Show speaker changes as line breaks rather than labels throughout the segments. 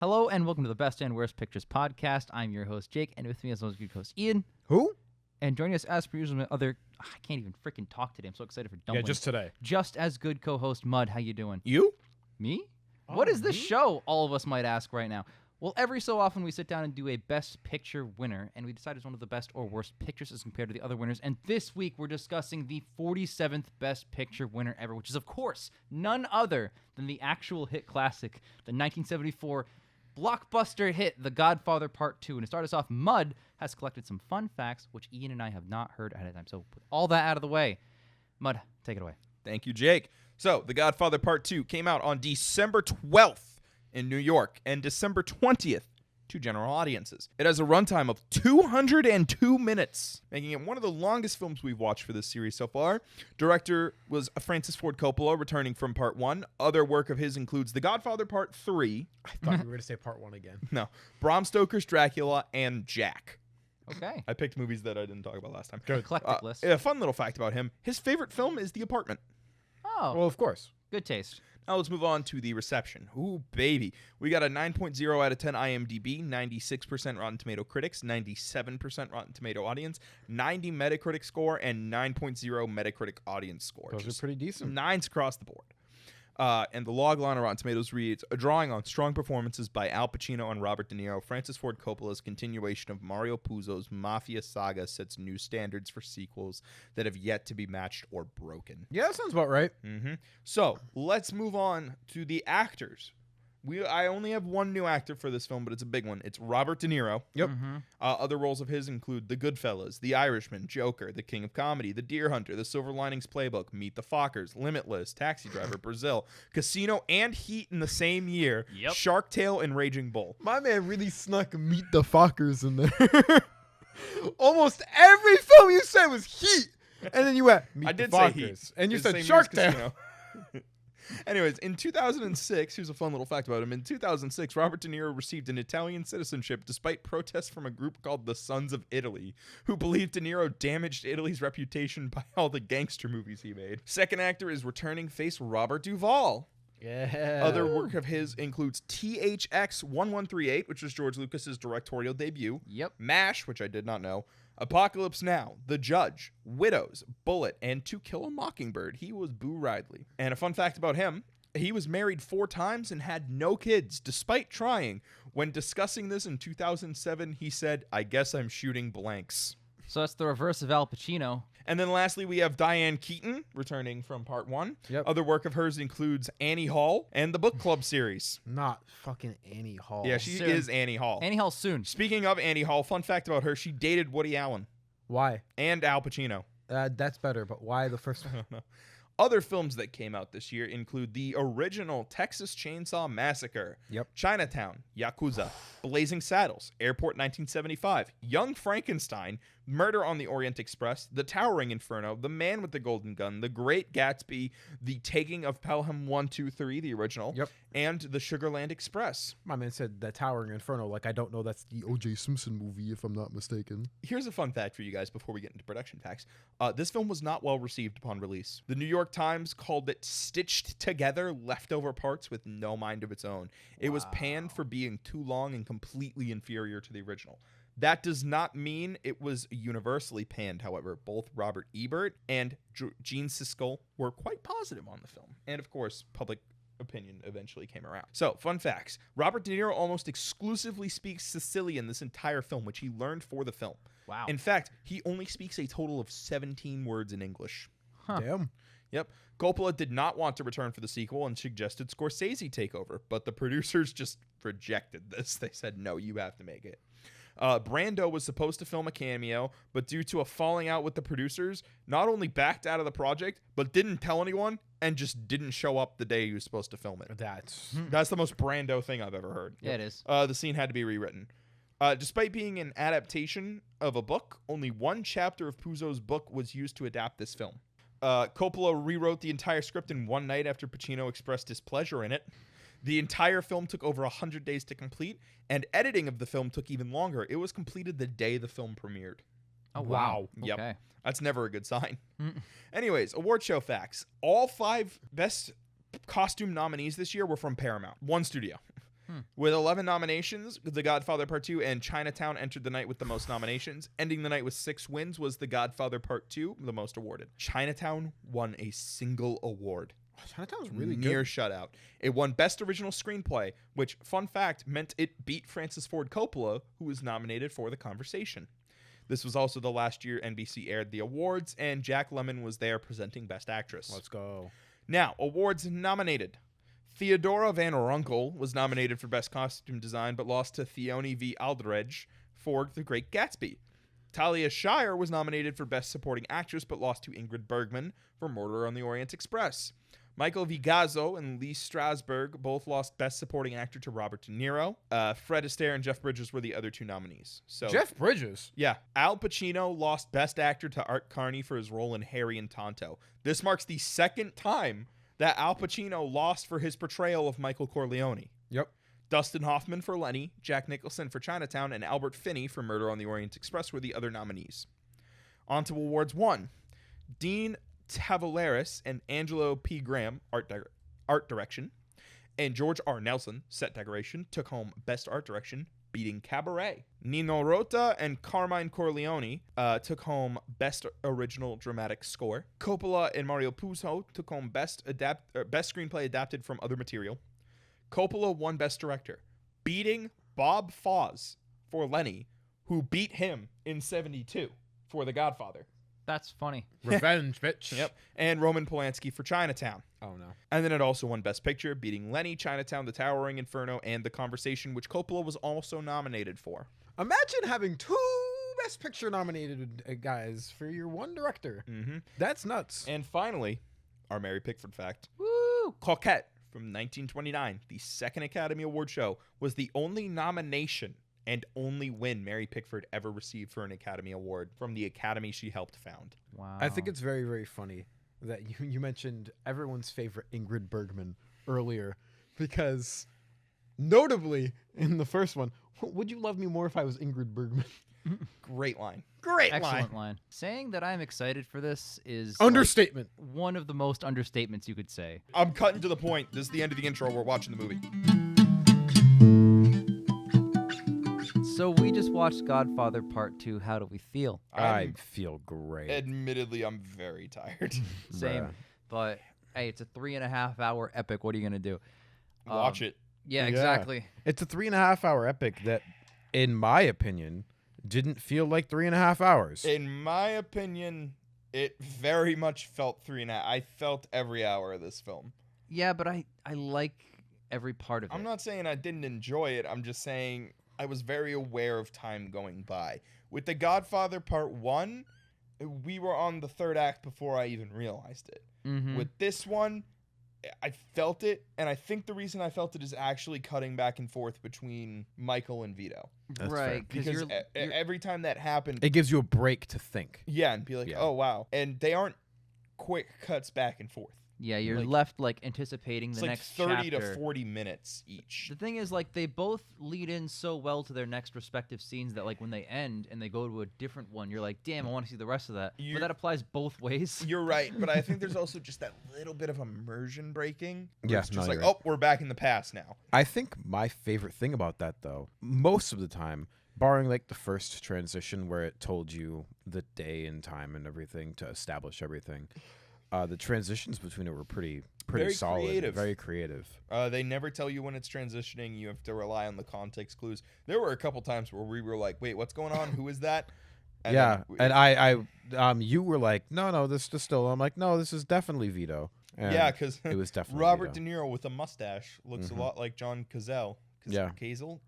Hello and welcome to the Best and Worst Pictures podcast. I'm your host, Jake, and with me as always, good host, Ian.
Who?
And joining us as per usual, my other, I can't even freaking talk today. I'm so excited for dumplings.
Yeah, just today.
Just as good co-host, Mud. How you doing?
You?
Me?
Oh,
What is this
me?
show? All of us might ask right now. Well, every so often we sit down and do a Best Picture winner, and we decide it's one of the best or worst pictures as compared to the other winners. And this week we're discussing the 47th Best Picture winner ever, which is, of course, none other than the actual hit classic, the 1974 blockbuster hit, The Godfather Part 2. And to start us off, Mud has collected some fun facts, which Ian and I have not heard ahead of time. So with all that out of the way, Mud, take it away.
Thank you, Jake. So, The Godfather Part 2 came out on December 12th in New York and December 20th to general audiences. It has a runtime of 202 minutes, making it one of the longest films we've watched for this series so far. Director was Francis Ford Coppola, returning from Part 1. Other work of his includes The Godfather Part 3.
I thought you were going to say part 1 again.
No, Bram Stoker's Dracula and Jack.
Okay.
I picked movies that I didn't talk about last time.
Good.
Eclectic list.
A fun little fact about him, his favorite film is The Apartment.
Oh,
Well, of course.
good taste.
Now let's move on to the reception. Ooh, baby. We got a 9.0 out of 10 IMDb, 96% Rotten Tomato critics, 97% Rotten Tomato audience, 90 Metacritic score, and 9.0 Metacritic audience score.
Those are
Just
pretty decent.
nines across the board. And the log line on Rotten Tomatoes reads, drawing on strong performances by Al Pacino and Robert De Niro, Francis Ford Coppola's continuation of Mario Puzo's Mafia saga sets new standards for sequels that have yet to be matched or broken.
Yeah, that sounds about right.
So let's move on to the actors. I only have one new actor for this film, but it's a big one. It's Robert De Niro.
Yep.
Other roles of his include The Goodfellas, The Irishman, Joker, The King of Comedy, The Deer Hunter, The Silver Linings Playbook, Meet the Fockers, Limitless, Taxi Driver, Brazil, Casino, and Heat in the same year.
Yep.
Shark Tale and Raging Bull.
My man really snuck Meet the Fockers in there. Almost every film you said was Heat. And then you went, Meet
I
the
did say
Fockers.
Heat.
And you
It's the
said
same year
Shark
as
Tale.
Casino. Anyways, in 2006, here's a fun little fact about him. In 2006, Robert De Niro received an Italian citizenship despite protests from a group called the Sons of Italy, who believed De Niro damaged Italy's reputation by all the gangster movies he made. Second actor is returning face Robert Duvall.
Yeah.
Other work of his includes THX 1138, which was George Lucas's directorial debut.
Yep.
MASH, which I did not know. Apocalypse Now, The Judge, Widows, Bullet, and To Kill a Mockingbird. He was Boo Ridley. And a fun fact about him, he was married 4 times and had no kids, despite trying. When discussing this in 2007, he said, I guess I'm shooting blanks.
So that's the reverse of Al Pacino.
And then lastly, we have Diane Keaton, returning from Part 1.
Yep.
Other work of hers includes Annie Hall and the Book Club series.
Not fucking Annie Hall.
Yeah, she
Soon.
is Annie Hall.
Annie Hall soon.
Speaking of Annie Hall, fun fact about her, she dated Woody Allen
Why?
and Al Pacino.
That's better, but why the first one?
No. Other films that came out this year include the original Texas Chainsaw Massacre,
Yep.
Chinatown, Yakuza, Blazing Saddles, Airport 1975, Young Frankenstein, Murder on the Orient Express, The Towering Inferno, The Man with the Golden Gun, The Great Gatsby, The Taking of Pelham 1, 2, 3, the original,
Yep.
and The Sugarland Express.
My man said The Towering Inferno. Like, I don't know that's the O.J. Simpson movie, if I'm not mistaken.
Here's a fun fact for you guys before we get into production facts. This film was not well received upon release. The New York Times called it stitched together leftover parts with no mind of its own. It was panned for being too long and completely inferior to the original. That does not mean it was universally panned, however. Both Robert Ebert and Gene Siskel were quite positive on the film. And of course, public opinion eventually came around. So, fun facts. Robert De Niro almost exclusively speaks Sicilian this entire film, which he learned for the film.
Wow.
In fact, he only speaks a total of 17 words in English.
Huh.
Damn.
Yep. Coppola did not want to return for the sequel and suggested Scorsese take over, but the producers just rejected this. They said, no, you have to make it. Brando was supposed to film a cameo, but due to a falling out with the producers, not only backed out of the project, but didn't tell anyone and just didn't show up the day he was supposed to film it. That's the most Brando thing I've ever heard.
Yeah, it is.
The scene had to be rewritten. Despite being an adaptation of a book, only one chapter of Puzo's book was used to adapt this film. Coppola rewrote the entire script in one night after Pacino expressed displeasure in it. The entire film took over 100 days to complete, and editing of the film took even longer. It was completed the day the film premiered.
Oh, wow.
Yep.
Okay.
That's never a good sign. Anyways, award show facts. All 5 best costume nominees this year were from Paramount. One studio. With 11 nominations, The Godfather Part 2 and Chinatown entered the night with the most nominations. Ending the night with 6 wins was The Godfather Part 2, the most awarded. Chinatown won a single award.
Chinatown was really
Near
good.
shutout. It won Best Original Screenplay, which, fun fact, meant it beat Francis Ford Coppola, who was nominated for The Conversation. This was also the last year NBC aired the awards, and Jack Lemmon was there presenting Best Actress.
Let's go.
Now, awards nominated. Theodora Van Runkel was nominated for Best Costume Design, but lost to Theoni V. Aldredge for The Great Gatsby. Talia Shire was nominated for Best Supporting Actress, but lost to Ingrid Bergman for Murder on the Orient Express. Michael Vigazzo and Lee Strasberg both lost Best Supporting Actor to Robert De Niro. Fred Astaire and Jeff Bridges were the other 2 nominees. So
Jeff Bridges.
yeah, Al Pacino lost Best Actor to Art Carney for his role in Harry and Tonto. This marks the second time that Al Pacino lost for his portrayal of Michael Corleone.
Yep.
Dustin Hoffman for Lenny, Jack Nicholson for Chinatown, and Albert Finney for Murder on the Orient Express were the other nominees. On to Awards 1. Dean Tavoularis and Angelo P. Graham, art direction, and George R. Nelson, set decoration, took home Best Art Direction, beating Cabaret. Nino Rota and Carmine Corleone took home Best Original Dramatic Score. Coppola and Mario Puzo took home Best Screenplay Adapted from Other Material. Coppola won Best Director, beating Bob Fosse for Lenny, who beat him in 1972 for The Godfather.
That's funny.
Revenge, bitch.
Yep. And Roman Polanski for Chinatown.
Oh, no.
And then it also won Best Picture, beating Lenny, Chinatown, The Towering Inferno, and The Conversation, which Coppola was also nominated for.
Imagine having 2 Best Picture nominated guys for your one director.
Mm-hmm.
That's nuts.
And finally, our Mary Pickford fact.
Woo!
Coquette from 1929, the second Academy Award show, was the only nomination and only win Mary Pickford ever received for an Academy Award from the Academy she helped found.
Wow.
I think it's very, very funny that you mentioned everyone's favorite Ingrid Bergman earlier, because notably in the first one, would you love me more if I was Ingrid Bergman?
Great line.
Great
excellent line. Saying that I'm excited for this is
Understatement.
like one of the most understatements you could say.
I'm cutting to the point. This is the end of the intro. We're watching the movie.
So we just watched Godfather Part 2. How do we feel?
I feel great.
Admittedly, I'm very tired.
Same.
Bruh.
But hey, it's a 3.5 hour epic. What are you gonna do?
Watch it.
Yeah,
Yeah.
exactly.
It's a 3.5 hour epic that, in my opinion, didn't feel like 3.5 hours.
In my opinion, it very much felt 3.5. I felt every hour of this film.
Yeah, but I like every part of it.
I'm not saying I didn't enjoy it. I'm just saying I was very aware of time going by. With The Godfather Part 1, we were on the 3rd act before I even realized it.
Mhm.
With this one, I felt it, and I think the reason I felt it is actually cutting back and forth between Michael and Vito.
That's
right,
Because
you're
every time that happened,
It gives you a break to think.
yeah, and be like,
Yeah.
oh, wow. And they aren't quick cuts back and forth.
yeah, you're
like-
left like anticipating
It's
the
like
next
30
chapter.
to 40 minutes each.
The thing is, like, they both lead in so well to their next respective scenes that, like, when they end and they go to a different one, you're like, damn, I want to see the rest of that. But
You're-
that applies both ways.
You're right, but I think there's also just that little bit of immersion breaking. where
Yeah,
it's just
no,
like,
you're right.
oh, we're back in the past now.
I think my favorite thing about that, though, most of the time, barring like the first transition where it told you the day and time and everything to establish everything, the transitions between it were pretty
Very
solid,
creative.
very creative.
They never tell you when it's transitioning. You have to rely on the context clues. There were a couple times where we were like, wait, what's going on? Who is that? And
yeah,
then
and you were like, no, this is still. I'm like, no, this is definitely Vito. And
yeah, because
it was definitely
Robert
Vito.
De Niro with a mustache looks
Mhm.
a lot like John Cazale.
Yeah.
Cazale?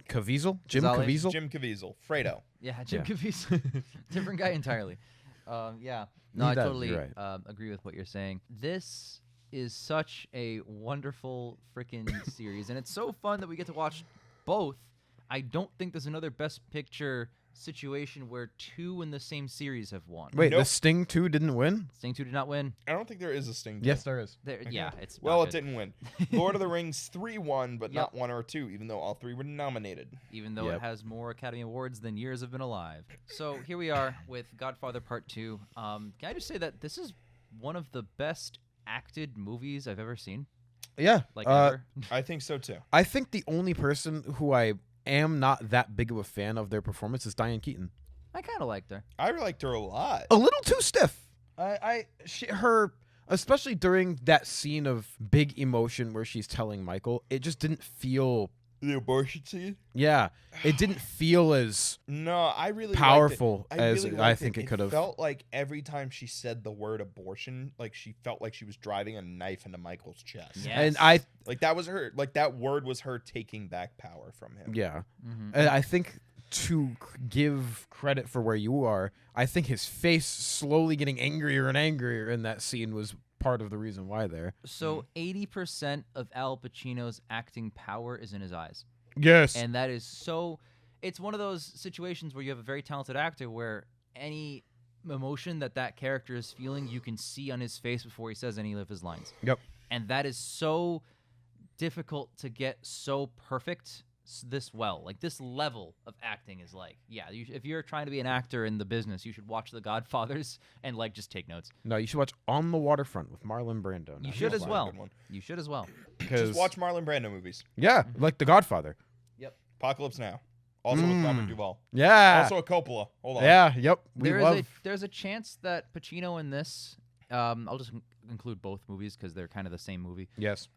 Caviezel, Jim
Caviezel?
Caviezel.
Jim Caviezel. Fredo.
Yeah, Jim
Yeah.
Caviezel. Different guy entirely. Yeah. No, I
does,
totally
you're right.
agree with what you're saying. This is such a wonderful freaking series, and it's so fun that we get to watch both. I don't think there's another Best Picture situation where 2 in the same series have won.
Wait,
Nope.
the Sting 2 didn't win?
Sting 2 did not win.
I don't think there is a Sting.
Yes, there is.
There,
Okay.
yeah, it's
Well,
not
it
good.
didn't win. Lord of the Rings 3 won, but
Yep.
not 1 or 2, even though all 3 were nominated.
Even though it
Yep.
has more Academy Awards than years have been alive. So here we are with Godfather Part 2. Can I just say that this is one of the best acted movies I've ever seen?
Yeah.
Like ever.
I think so too.
I think the only person who I am not that big of a fan of their performance is Diane Keaton.
I kind of liked her.
I liked her a lot.
A little too stiff. Her, especially during that scene of big emotion where she's telling Michael, it just didn't feel.
The abortion scene?
Yeah, it didn't feel as
No, I really
powerful
liked it.
as
really
I
liked
think it could have.
It felt like every time she said the word abortion, like she felt like she was driving a knife into Michael's chest.
Yes.
And
Like that was her. Like that word was her taking back power from him.
yeah,
Mm-hmm.
and I think to give credit for where you are, I think his face slowly getting angrier and angrier in that scene was part of the reason why there.
So 80% of Al Pacino's acting power is in his eyes.
Yes.
And that is so it's one of those situations where you have a very talented actor where any emotion that character is feeling, you can see on his face before he says any of his lines.
Yep.
And that is so difficult to get so perfect this well. Like this level of acting is like, yeah, if you're trying to be an actor in the business, you should watch The Godfathers and like just take notes.
No, you should watch On the Waterfront with Marlon Brando.
You
Now,
should
he's
as
one.
well.
good one.
You should as well.
Just watch Marlon Brando movies.
Yeah, like The Godfather.
Yep.
Apocalypse Now. Also with Robert Duvall.
Yeah.
Also a Coppola. Hold on.
Yeah. Yep. We love.
There's a chance that Pacino in this, I'll just include both movies because they're kind of the same movie.
Yes.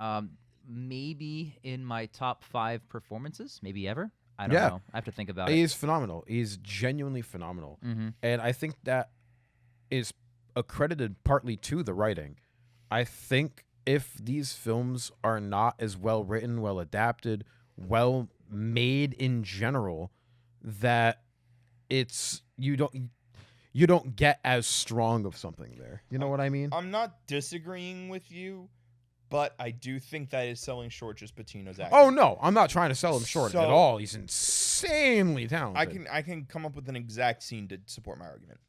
Maybe in my top 5 performances, maybe ever. I don't
Yeah.
know. I have to think about it.
He's phenomenal. He's genuinely phenomenal.
Mm-hmm.
And I think that is accredited partly to the writing. I think if these films are not as well written, well adapted, well made in general, that it's you don't get as strong of something there. You know what I mean?
I'm not disagreeing with you, but I do think that is selling short just Patino's acting.
Oh no, I'm not trying to sell him short
So-
at all. He's insanely talented.
I can come up with an exact scene to support my argument.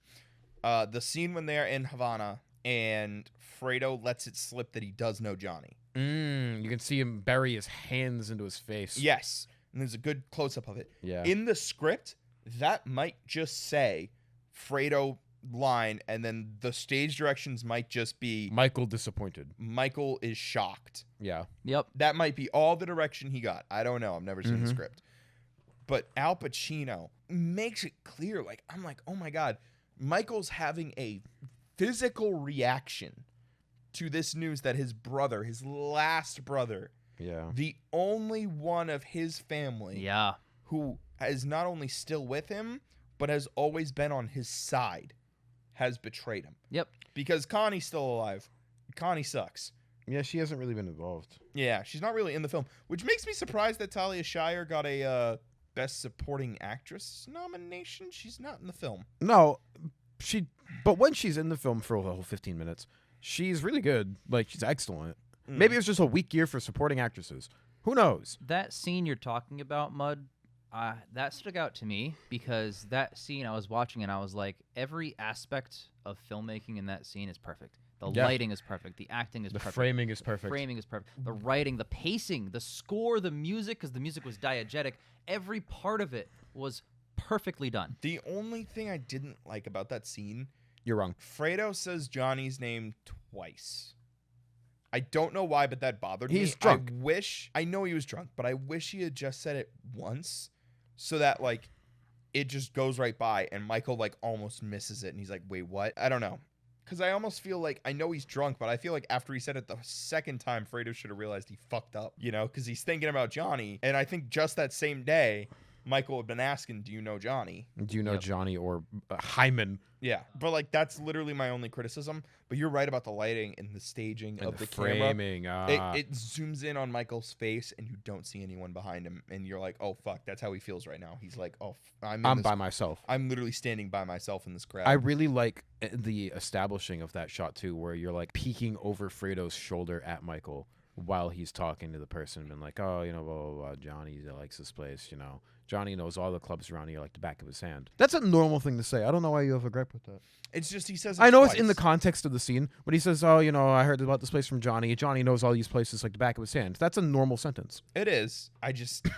The scene when they're in Havana and Fredo lets it slip that he does know Johnny.
You can see him bury his hands into his face.
Yes, and there's a good close up of it.
Yeah.
In the script, that might just say Fredo line, and then the stage directions might just be
Michael disappointed.
Michael is shocked.
Yeah.
Yep.
That might be all the direction he got. I don't know. I've never seen the
Mhm.
script. But Al Pacino makes it clear. Like, I'm like, oh my God, Michael's having a physical reaction to this news that his brother, his last brother,
Yeah.
the only one of his family
Yeah.
who is not only still with him, but has always been on his side, has betrayed him.
Yep.
Because Connie's still alive. Connie sucks.
Yeah, she hasn't really been involved.
Yeah, she's not really in the film, which makes me surprised that Talia Shire got a Best Supporting Actress nomination. She's not in the film.
No, but when she's in the film for the whole 15 minutes, she's really good. Like, she's excellent. Maybe it's just a weak year for supporting actresses. Who knows?
That scene you're talking about, Mud, that stuck out to me because that scene I was watching and I was like, every aspect of filmmaking in that scene is perfect. The
Yeah.
lighting is perfect. The acting is
The
perfect.
framing is perfect.
Framing is perfect. The writing, the pacing, the score, the music, because the music was diegetic. Every part of it was perfectly done.
The only thing I didn't like about that scene,
You're wrong.
Fredo says Johnny's name twice. I don't know why, but that bothered me.
He's drunk.
I know he was drunk, but I wish he had just said it once so that, like, it just goes right by and Michael, like, almost misses it and he's like, wait, what? I don't know. Because I almost feel like, I know he's drunk, but I feel like after he said it the second time, Fredo should have realized he fucked up, you know, because he's thinking about Johnny. And I think just that same day, Michael had been asking, do you know Johnny?
Do you know
Yep.
Johnny or Hyman?
Yeah. But, like, that's literally my only criticism. But you're right about the lighting and the staging
And
of the
framing.
camera. It zooms in on Michael's face and you don't see anyone behind him. And you're like, oh, fuck, that's how he feels right now. He's like, oh, I'm
by myself.
I'm literally standing by myself in this crowd.
I really like the establishing of that shot too, where you're like peeking over Fredo's shoulder at Michael while he's talking to the person and like, oh, you know, blah, blah, blah. Johnny likes this place, you know. Johnny knows all the clubs around here like the back of his hand. That's a normal thing to say. I don't know why you have a gripe with that.
It's just he says
I know
twice.
it's in the context of the scene, but he says, oh, you know, I heard about this place from Johnny. Johnny knows all these places like the back of his hand. That's a normal sentence.
It is. I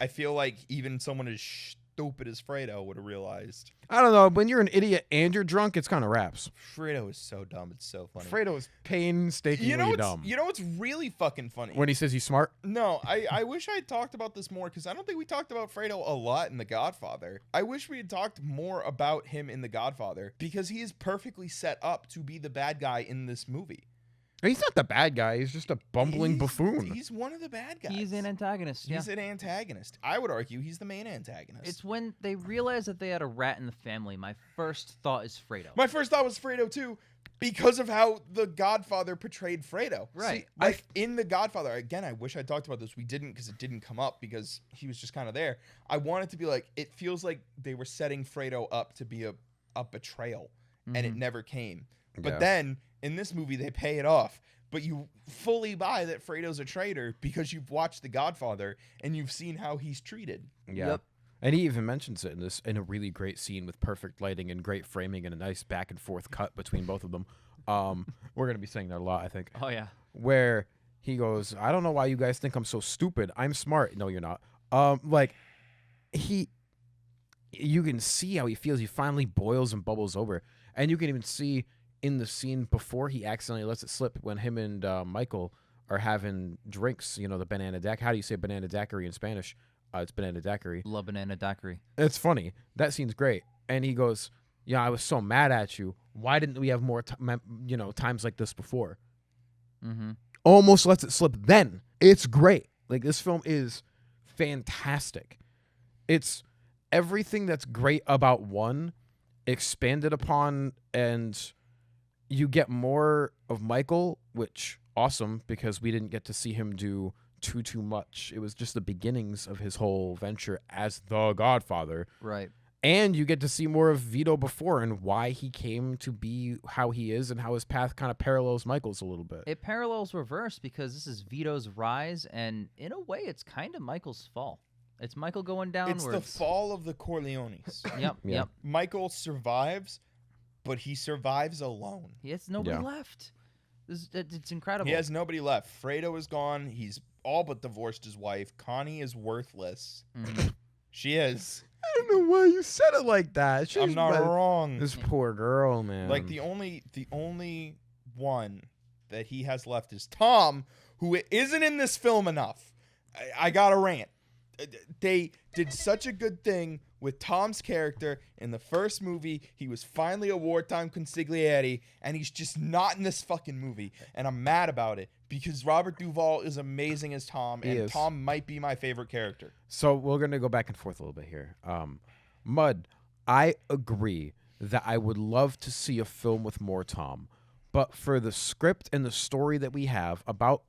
feel like even someone as stupid as Fredo would have realized.
I don't know. When you're an idiot and you're drunk, it's kind of raps.
Fredo is so dumb. It's so funny.
Fredo is painstakingly dumb.
You know what's really fucking funny?
When he says he's smart.
No, I wish I had talked about this more because I don't think we talked about Fredo a lot in The Godfather. I wish we had talked more about him in The Godfather because he is perfectly set up to be the bad guy in this movie.
He's not the bad guy. He's just a bumbling buffoon.
He's one of the bad guys.
He's an antagonist.
He's an antagonist. I would argue he's the main antagonist.
It's when they realized that they had a rat in the family. My first thought is Fredo.
My first thought was Fredo too, because of how The Godfather portrayed Fredo.
Right.
See, like in The Godfather, again, I wish I talked about this. We didn't because it didn't come up because he was just kind of there. I wanted to be like, it feels like they were setting Fredo up to be a betrayal, and it never came. But then in this movie, they pay it off. But you fully buy that Fredo's a traitor because you've watched The Godfather and you've seen how he's treated.
Yeah.
Yep.
And he even mentions it in a really great scene with perfect lighting and great framing and a nice back and forth cut between both of them. We're going to be saying that a lot, I think.
Oh, yeah.
Where he goes, I don't know why you guys think I'm so stupid. I'm smart. No, you're not. You can see how he feels. He finally boils and bubbles over. And you can even see in the scene before he accidentally lets it slip when him and Michael are having drinks, the banana daiquiri. How do you say banana daiquiri in Spanish? It's banana daiquiri.
Love banana daiquiri.
It's funny. That scene's great. And he goes, yeah, I was so mad at you. Why didn't we have more times like this before?
Mm-hmm.
Almost lets it slip then. It's great. Like, this film is fantastic. It's everything that's great about one expanded upon, and you get more of Michael, which awesome because we didn't get to see him do too much. It was just the beginnings of his whole venture as the Godfather.
Right.
And you get to see more of Vito before and why he came to be how he is and how his path kind of parallels Michael's a little bit.
It parallels reverse because this is Vito's rise, and in a way, it's kind of Michael's fall. It's Michael going downwards.
It's the fall of the Corleones.
Yep.
Michael survives, but he survives alone.
He has nobody left. It's incredible.
He has nobody left. Fredo is gone. He's all but divorced his wife. Connie is worthless. She is.
I don't know why you said it like that.
I'm not wrong.
This poor girl, man.
Like the only one that he has left is Tom, who isn't in this film enough. I got a rant. They did such a good thing with Tom's character in the first movie. He was finally a wartime consigliere, and he's just not in this fucking movie. And I'm mad about it because Robert Duvall is amazing as Tom, and Tom might be my favorite character.
So we're going to go back and forth a little bit here. Mud, I agree that I would love to see a film with more Tom. But for the script and the story that we have about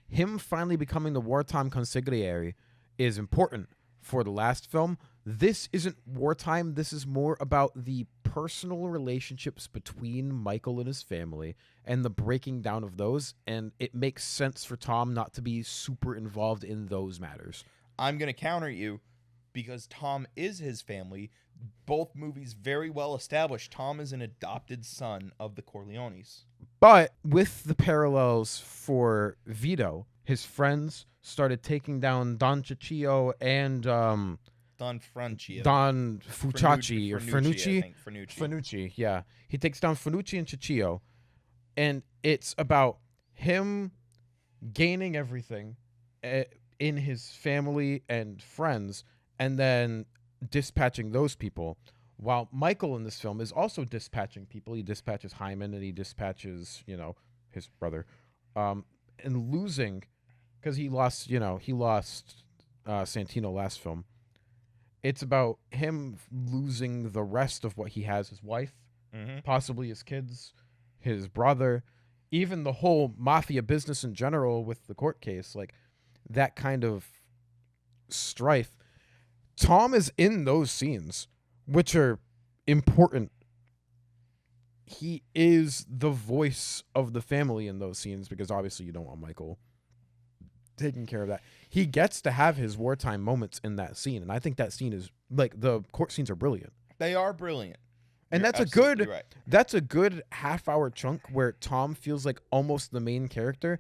him finally becoming the wartime consigliere is important for the last film. This isn't wartime. This is more about the personal relationships between Michael and his family and the breaking down of those. And it makes sense for Tom not to be super involved in those matters.
I'm going to counter you because Tom is his family. Both movies very well established. Tom is an adopted son of the Corleones.
But with the parallels for Vito, his friends started taking down Don Ciccio and
Don Francio.
Don Fucciacci or Fernucci.
Fernucci,
yeah. He takes down Fernucci and Ciccio. And it's about him gaining everything in his family and friends and then dispatching those people. While Michael in this film is also dispatching people. He dispatches Hyman and he dispatches, his brother. And losing, because he lost Santino last film. It's about him losing the rest of what he has, his wife, possibly his kids, his brother, even the whole mafia business in general with the court case, like that kind of strife. Tom is in those scenes, which are important. He is the voice of the family in those scenes because obviously you don't want Michael taking care of that. He gets to have his wartime moments in that scene, and I think that scene is like the court scenes are brilliant.
They are brilliant.
And
You're absolutely right.
That's a good half-hour chunk where Tom feels like almost the main character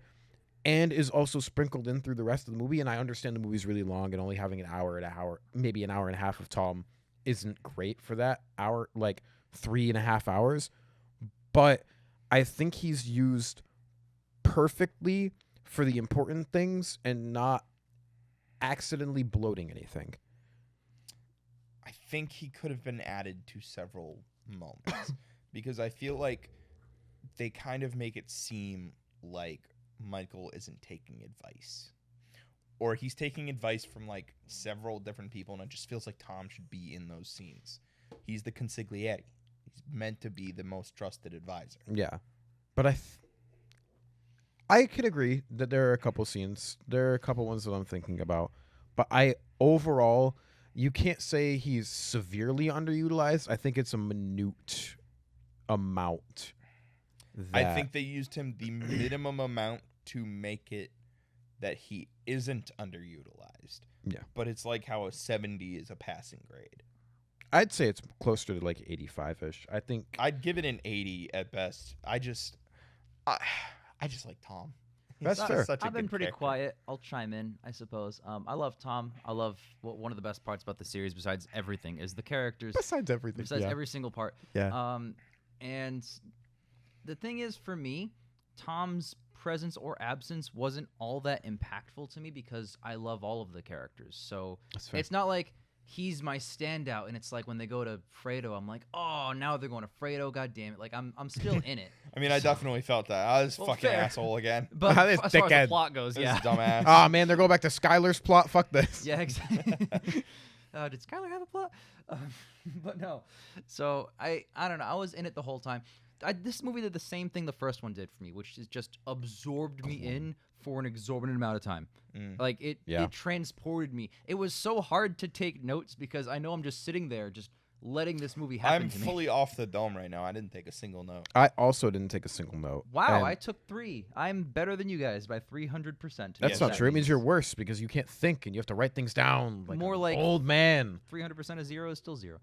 and is also sprinkled in through the rest of the movie. And I understand the movie's really long and only having an hour, maybe an hour and a half of Tom isn't great for that hour, like 3.5 hours. But I think he's used perfectly for the important things and not accidentally bloating anything.
I think he could have been added to several moments because I feel like they kind of make it seem like Michael isn't taking advice, or he's taking advice from like several different people, and it just feels like Tom should be in those scenes. He's the consigliere. He's meant to be the most trusted advisor.
Yeah, but I could agree that there are a couple scenes. There are a couple ones that I'm thinking about, but overall, you can't say he's severely underutilized. I think it's a minute amount.
I think they used him the minimum amount to make it that he isn't underutilized.
Yeah.
But it's like how a 70 is a passing grade.
I'd say it's closer to like 85-ish. I think
I'd give it an 80 at best. I just like Tom.
That's
He's
fair.
such a
I've been
good
pretty
character.
quiet. I'll chime in, I suppose. I love Tom. I love one of the best parts about the series, besides everything, is the characters.
besides everything.
Besides every single part.
Yeah.
And the thing is, for me, Tom's presence or absence wasn't all that impactful to me because I love all of the characters. So
That's fair.
it's not like he's my standout, and it's like when they go to Fredo, I'm like, oh, now they're going to Fredo. God damn it! Like I'm still in it.
I mean, I definitely felt that. I was
Well,
fucking
fair.
asshole again.
But
This
as far as the
dickhead.
plot goes,
This
yeah.
is dumbass.
Oh man, they're going back to Skylar's plot. Fuck this.
Yeah, exactly. Did Skylar have a plot? But no. So I don't know. I was in it the whole time. This movie did the same thing the first one did for me, which is just absorbed me in for an exorbitant amount of time. Like it transported me. It was so hard to take notes because I know I'm just sitting there just letting this movie happen
I'm
to me.
fully off the dome right now. I didn't take a single note.
I also didn't take a single note.
Wow,
And
I took 3. I'm better than you guys by 300%.
that's not true. It means you're worse because you can't think and you have to write things down. Like
More
an
like-
old man.
300% of 0 is still 0.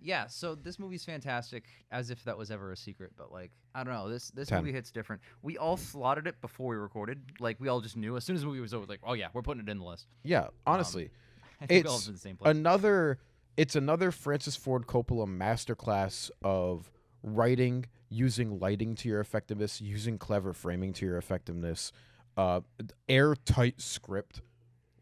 Yeah, so this movie's fantastic, as if that was ever a secret. But like, I don't know, this
10.
movie hits different. We all slotted it before we recorded. Like, we all just knew as soon as the movie was over. Like, oh yeah, we're putting it in the list.
Yeah, honestly,
I think we all
it's
in the same place.
another Francis Ford Coppola masterclass of writing, using lighting to your effectiveness, using clever framing to your effectiveness, airtight script.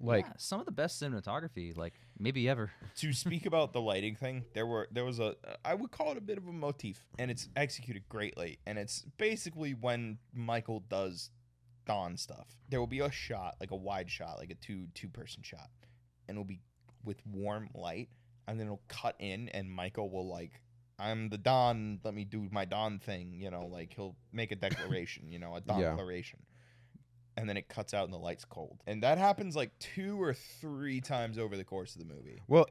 Like
Yeah, some of the best cinematography, like maybe ever.
To speak about the lighting thing, there was I would call it a bit of a motif, and it's executed greatly. And it's basically when Michael does Don stuff, there will be a shot, like a wide shot, like a two-person shot, and it'll be with warm light, and then it'll cut in, and Michael will like, I'm the Don, let me do my Don thing, you know, like he'll make a declaration, you know, a Don
Yeah.
declaration. And then it cuts out and the light's cold. And that happens like 2 or 3 times over the course of the movie.
Well,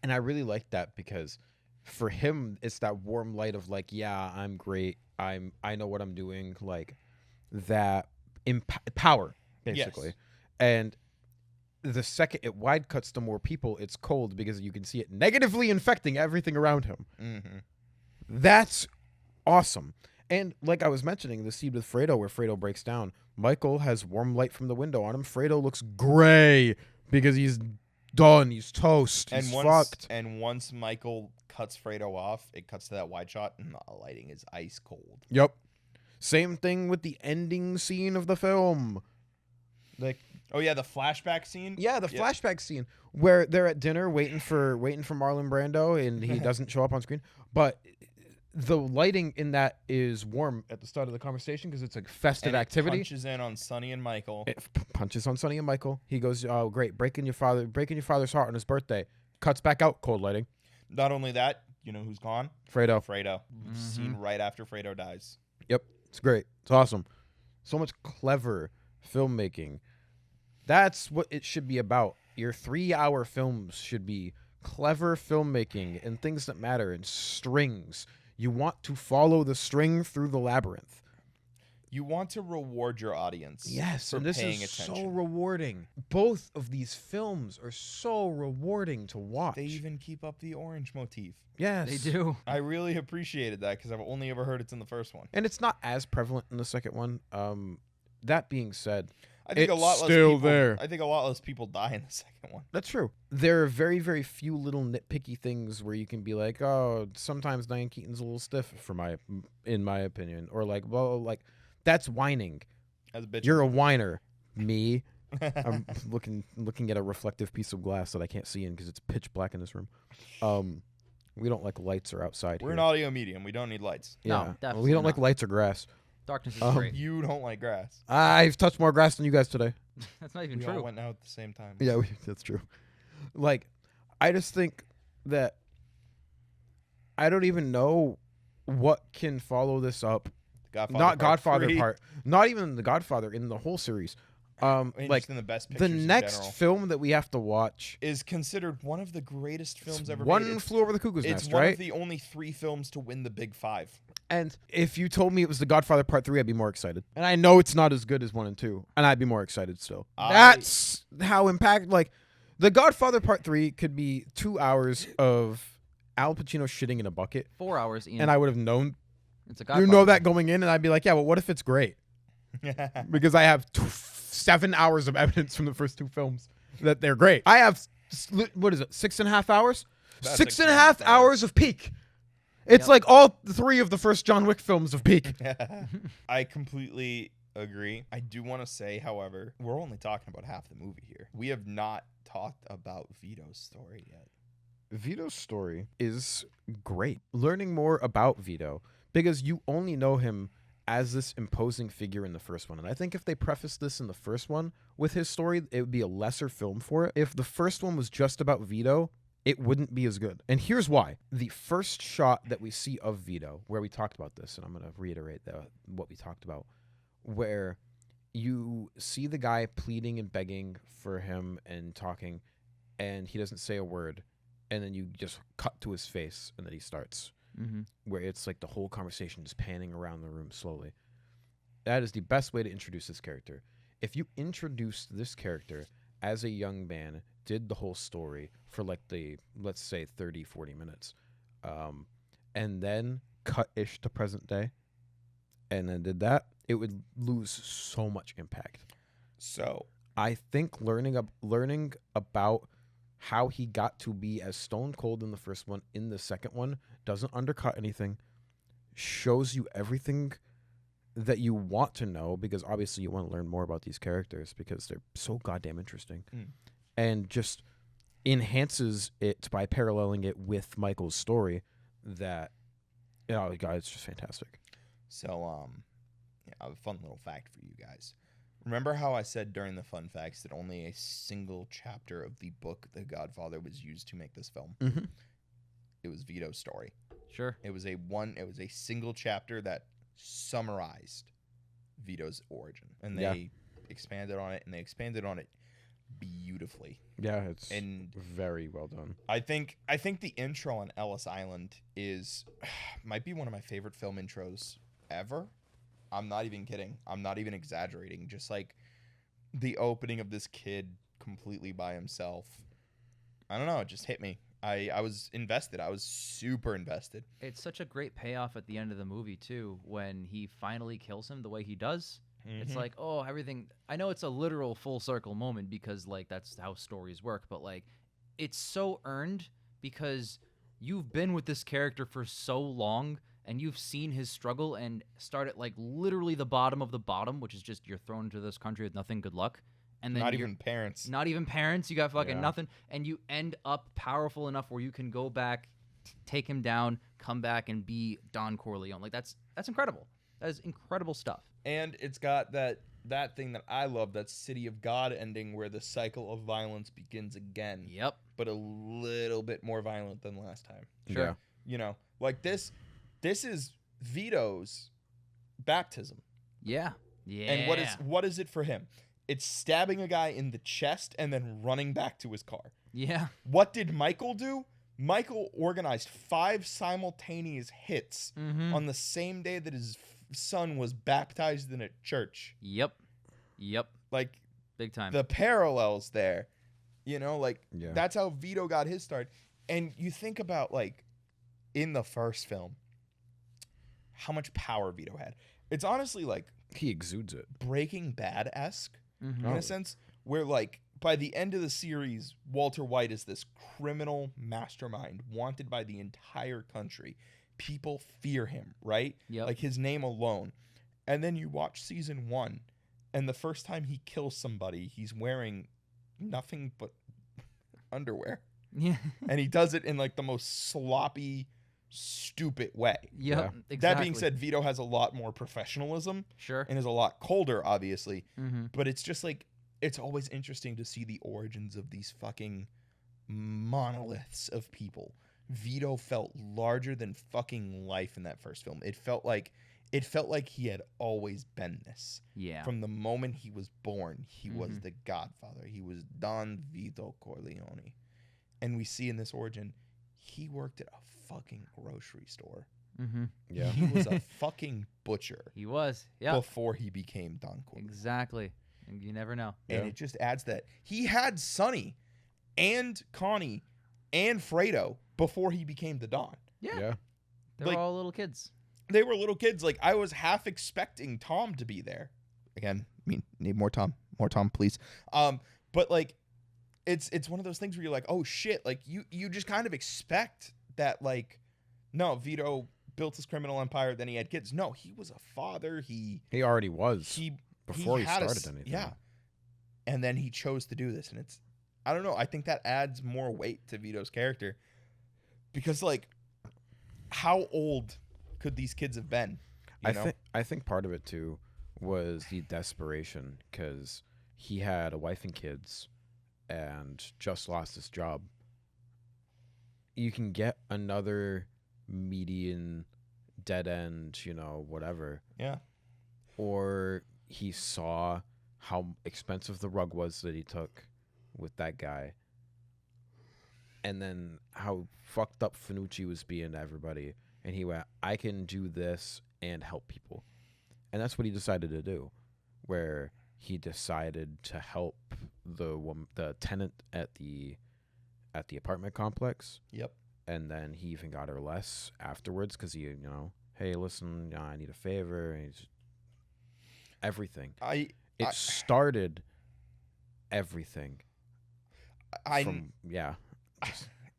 and I really like that because for him, it's that warm light of like, yeah, I'm great. I know what I'm doing. Like that power, basically.
Yes.
And the second it wide cuts to more people, it's cold because you can see it negatively infecting everything around him.
Mm-hmm.
That's awesome. And like I was mentioning, the scene with Fredo where Fredo breaks down, Michael has warm light from the window on him. Fredo looks gray because he's done. He's toast. He's fucked.
And once Michael cuts Fredo off, it cuts to that wide shot, and the lighting is ice cold.
Yep. Same thing with the ending scene of the film. Like,
Oh yeah, the flashback scene.
yeah, the flashback scene where they're at dinner waiting for Marlon Brando and he doesn't show up on screen. But the lighting in that is warm at the start of the conversation because it's a festive
And it
activity.
punches in on Sonny and Michael.
It punches on Sonny and Michael. He goes, "Oh, great, breaking your father's heart on his birthday." Cuts back out, cold lighting.
Not only that, you know who's gone?
Fredo.
Fredo. Scene right after Fredo dies.
Yep, it's great. It's awesome. So much clever filmmaking. That's what it should be about. Your 3-hour films should be clever filmmaking and things that matter and strings. You want to follow the string through the labyrinth.
You want to reward your audience.
Yes,
for
and this
paying
is
attention.
so rewarding. Both of these films are so rewarding to watch.
They even keep up the orange motif.
yes.
They do.
I really appreciated that because I've only ever heard it's in the first one.
And it's not as prevalent in the second one. That being said,
I think a
It's
lot less
still
people,
there.
I think a lot less people die in the second one.
That's true. There are very, very few little nitpicky things where you can be like, oh, sometimes Diane Keaton's a little stiff, in my opinion, or like, well, like that's whining.
As a bitch.
You're a whiner. Me. I'm looking at a reflective piece of glass that I can't see in because it's pitch black in this room. We don't like lights or outside.
We're
here.
an audio medium. We don't need lights.
Yeah.
No,
Well,
definitely
we don't like
not.
lights or grass.
Darkness is
Um,
great.
You don't like grass.
I've touched more grass than you guys today.
That's not even
We all
true.
went out at the same time.
Yeah, that's true. Like, I just think that I don't even know what can follow this up.
Godfather
Not Godfather
3.
part. Not even the Godfather in the whole series. Like
in the best
the
pictures in
next
general,
film that we have to watch.
is considered one of the greatest films ever made.
One Flew Over the Cuckoo's
It's
Nest,
one
right?
of the only 3 films to win the Big 5.
And if you told me it was the Godfather Part 3, I'd be more excited. And I know it's not as good as 1 and 2, and I'd be more excited still. That's how like the Godfather Part 3 could be 2 hours of Al Pacino shitting in a bucket,
4 hours, Ian.
and I would have known.
It's a
You
Godfather.
know that going in, and I'd be like, yeah, well, what if it's great? Because I have 7 hours of evidence from the first 2 films that they're great. I have, what is it, 6.5 hours?
About
6.5 hours of peak. It's
Yep.
like all 3 of the first John Wick films of peak.
I completely agree. I do want to say, however, we're only talking about half the movie here. We have not talked about Vito's story yet.
Vito's story is great. Learning more about Vito, because you only know him as this imposing figure in the first one. And I think if they prefaced this in the first one with his story, it would be a lesser film for it. If the first one was just about Vito, it wouldn't be as good. And here's why. The first shot that we see of Vito, where we talked about this, and I'm going to reiterate what we talked about, where you see the guy pleading and begging for him and talking, and he doesn't say a word, and then you just cut to his face, and then he starts, where it's like the whole conversation is panning around the room slowly. That is the best way to introduce this character. If you introduced this character as a young man, did the whole story for like the, let's say 30, 40 minutes, and then cut-ish to present day, and then did that, it would lose so much impact.
So
I think learning about how he got to be as stone cold in the first one, in the second one, doesn't undercut anything, shows you everything that you want to know, because obviously you want to learn more about these characters because they're so goddamn interesting, and just enhances it by paralleling it with Michael's story. That, oh god, it's just fantastic.
So, yeah, I have a fun little fact for you guys. Remember how I said during the fun facts that only a single chapter of the book The Godfather was used to make this film?
Mm-hmm.
It was Vito's story.
Sure.
It was a single chapter that summarized Vito's origin, and they expanded on it, and they expanded on it beautifully.
Yeah, it's
And
very well done.
I think the intro on Ellis Island might be one of my favorite film intros ever. I'm not even kidding. I'm not even exaggerating. Just like the opening of this kid completely by himself. I don't know. It just hit me. I was invested. I was super invested.
It's such a great payoff at the end of the movie, too, when he finally kills him the way he does. It's like, oh, everything. I know it's a literal full circle moment because, like, that's how stories work. But, like, it's so earned because you've been with this character for so long and you've seen his struggle and start at, like, literally the bottom of the bottom, which is just you're thrown into this country with nothing, good luck. And then
Not even parents.
Not even parents. You got fucking
Yeah.
nothing. And you end up powerful enough where you can go back, take him down, come back, and be Don Corleone. Like, that's incredible. That is incredible stuff.
And it's got that thing that I love, that City of God ending where the cycle of violence begins again.
Yep.
But a little bit more violent than last time.
Sure.
Yeah.
You know, like this is Vito's baptism.
Yeah. Yeah.
And what is it for him? It's stabbing a guy in the chest and then running back to his car.
Yeah.
What did Michael do? Michael organized 5 simultaneous hits on the same day that his son was baptized in a church.
Yep.
Like,
Big time.
the parallels there, you know, like
Yeah.
that's how Vito got his start. And you think about, like, in the first film, how much power Vito had. It's honestly like
He exudes it.
Breaking Bad-esque,
Mhm.
in a sense, where like by the end of the series, Walter White is this criminal mastermind wanted by the entire country. People fear him, right?
Yep.
Like his name alone. And then you watch season 1, and the first time he kills somebody, he's wearing nothing but underwear.
Yeah.
And he does it in like the most sloppy, stupid way.
Yep. Exactly.
That being said, Vito has a lot more professionalism
sure.
and is a lot colder, obviously.
Mm-hmm.
But it's just like, it's always interesting to see the origins of these fucking monoliths of people. Vito felt larger than fucking life in that first film. It felt like he had always been this.
Yeah.
From the moment he was born, he was
Mhm.
the Godfather. He was Don Vito Corleone. And we see in this origin, he worked at a fucking grocery store.
Mm-hmm.
Yeah.
He was a fucking butcher
He was. Yeah.
before he became Don Corleone.
Exactly. And you never know.
And
Yeah.
it just adds that he had Sonny and Connie and Fredo before he became the Don.
Yeah.
Yeah.
They're
Like-
all little kids.
They were little kids. Like, I was half expecting Tom to be there. Again, I mean, need more Tom, please. But like, it's one of those things where you're like, oh shit, like you just kind of expect that, like, no, Vito built his criminal empire, then he had kids. No, he was a father. He
He already was before he
had
started anything.
Yeah, and then he chose to do this, and it's, I don't know. I think that adds more weight to Vito's character because, like, how old could these kids have been? You know?
I think part of it too was the desperation because he had a wife and kids and just lost his job. You can get another median dead end, whatever.
Yeah.
Or he saw how expensive the rug was that he took with that guy. And then how fucked up Finucci was being to everybody. And he went, I can do this and help people. And that's what he decided to do, where he decided to help the tenant at the apartment complex.
Yep.
And then he even got her less afterwards because he, hey, listen, I need a favor. And he's everything. It started everything.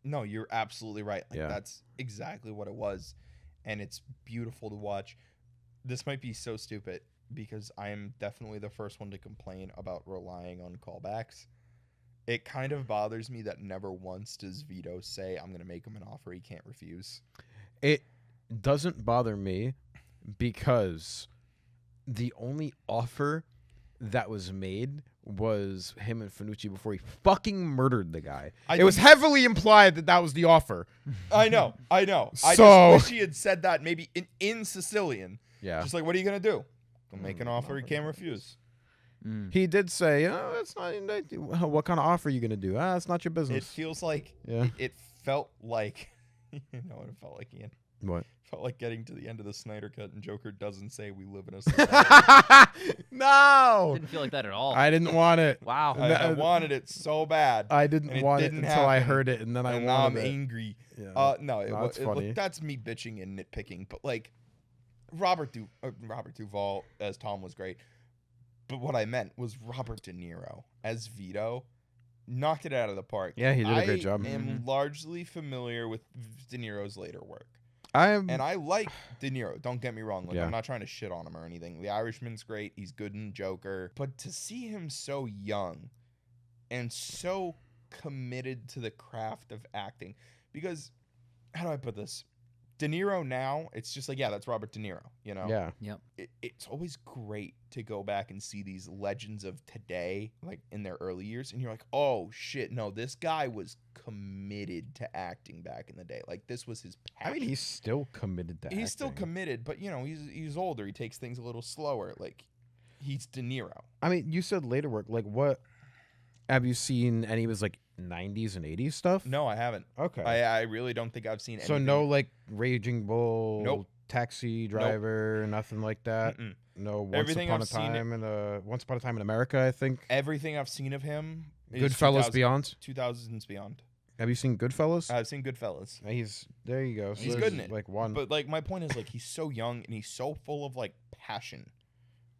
No, you're absolutely right. Like,
Yeah.
that's exactly what it was. And it's beautiful to watch. This might be so stupid because I am definitely the first one to complain about relying on callbacks. It kind of bothers me that never once does Vito say, I'm going to make him an offer he can't refuse.
It doesn't bother me because the only offer that was made was him and Finucci before he fucking murdered the guy. It was heavily implied that was the offer.
I know. I just
So-
wish he had said that maybe in Sicilian.
Yeah.
Just like, what are you going to do? I'll make an offer he can't refuse.
He did say, that's not, what kind of offer are you going to do? It's not your
It
business.
feels like,
Yeah.
it felt like, you know what it felt like, Ian?
What?
Felt like getting to the end of the Snyder Cut and Joker doesn't say we live in a society.
No!
Didn't feel like that at all.
I didn't want it.
Wow.
I wanted it so bad.
I
And
didn't
it
want it
didn't
until I
happen.
heard it, and then I
And now I'm
wanted it.
angry.
Yeah.
No,
That's funny.
look, that's me bitching and nitpicking. But like, Robert Duvall as Tom was great. But what I meant was Robert De Niro as Vito knocked it out of the park.
Yeah, he did a great job.
I am largely familiar with De Niro's later work.
And
I like De Niro. Don't get me wrong. Like,
Yeah.
I'm not trying to shit on him or anything. The Irishman's great. He's good in Joker. But to see him so young and so committed to the craft of acting, because how do I put this? De Niro now, it's just like, yeah, that's Robert De Niro.
yeah.
It's always great to go back and see these legends of today, like in their early years, and you're like, oh shit, no, this guy was committed to acting back in the day. Like, this was his
I
passion.
mean, he's still committed to
He's still
acting.
committed, but he's older. He takes things a little slower. Like, he's De Niro.
I mean, you said later work. Like, what have you seen any of his like 90s and 80s stuff?
No, I haven't.
Okay.
I really don't think I've seen
So
anything.
no like Raging Bull,
Nope.
Taxi Driver, nothing like that.
Mm-mm.
No Once
Everything
Upon
I've
a
seen
Time Once Upon a Time in America, I think.
Everything I've seen of him is
Goodfellas Beyond.
2000s Beyond.
Have you seen Goodfellas?
I've seen Goodfellas.
He's there. You go. So
He's
there's,
good in it.
Like one.
But like, my point is, like, he's so young and he's so full of like passion.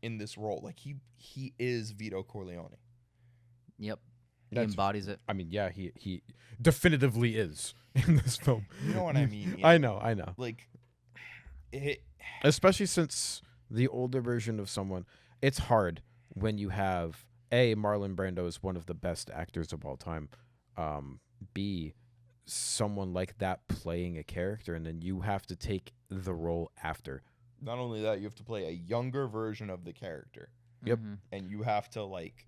in this role. Like he is Vito Corleone.
Yep. He
That's-
embodies it.
I mean, yeah, he definitively is in this film.
You know what I mean?
I know.
Like, it.
Especially since the older version of someone, it's hard when you have Marlon Brando is one of the best actors of all time. B, someone like that playing a character, and then you have to take the role after.
Not only that, you have to play a younger version of the character.
Yep.
Mhm.
And you have to like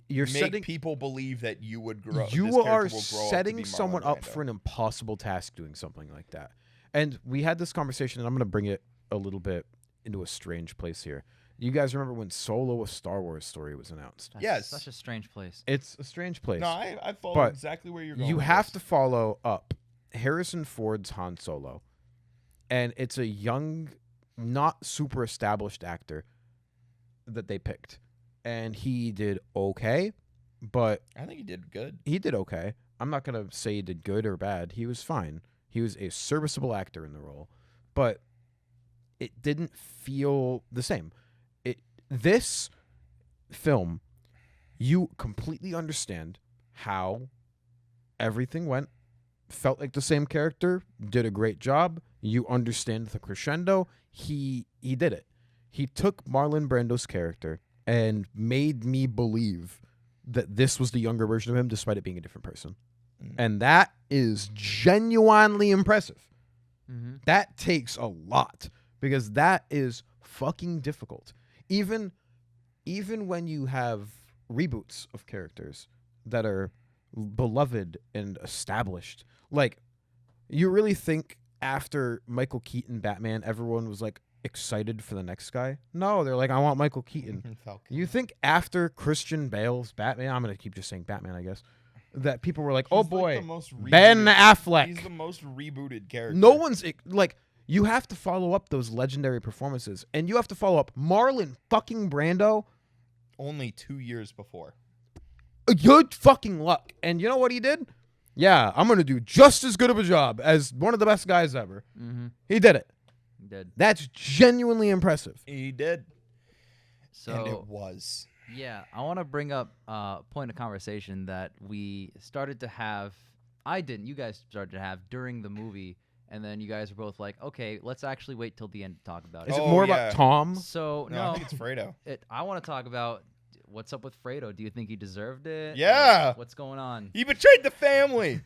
You're
make
setting
people believe that you would grow.
you
this character
are
will grow up to
setting
be Marlon
someone up
Brando.
for an impossible task doing something like that. And we had this conversation, and I'm going to bring it a little bit into a strange place here. You guys remember when Solo: A Star Wars Story was announced?
That's
Yes.
such a strange place.
It's a strange place.
No, I follow
But
exactly where you're going.
You
with
have
this.
to follow up Harrison Ford's Han Solo. And it's a young, not super established actor that they picked. And he did okay, but
I think he did good.
he did okay. I'm not going to say he did good or bad. He was fine. He was a serviceable actor in the role. But it didn't feel the same. This film, you completely understand how everything went. Felt like the same character, did a great job. You understand the crescendo. He did it. He took Marlon Brando's character and made me believe that this was the younger version of him, despite it being a different person. And that is genuinely impressive.
Mm-hmm.
That takes a lot, because that is fucking difficult. Even when you have reboots of characters that are beloved and established, like, you really think after Michael Keaton Batman, everyone was like excited for the next guy? No, they're like, I want Michael Keaton.
Falcon.
You think after Christian Bale's Batman, I'm gonna keep just saying Batman, I guess, that people were like,
He's
oh
like
boy,
the most
Ben
rebooted-
Affleck.
He's the most rebooted character.
No one's like, you have to follow up those legendary performances, and you have to follow up Marlon fucking Brando.
Only 2 years before.
Good fucking luck. And you know what he did? Yeah, I'm gonna do just as good of a job as one of the best guys ever.
Mm-hmm.
He did it.
He did.
That's genuinely impressive.
He did.
So
And it was.
yeah, I want to bring up a point of conversation that we started to have. I didn't. You guys started to have during the movie, and then you guys were both like, "Okay, let's actually wait till the end to talk about it."
Is it
Oh,
more
yeah.
about Tom?
So
No,
no,
I think it's Fredo.
I want to talk about what's up with Fredo. Do you think he deserved it?
Yeah.
Like, what's going on?
He betrayed the family.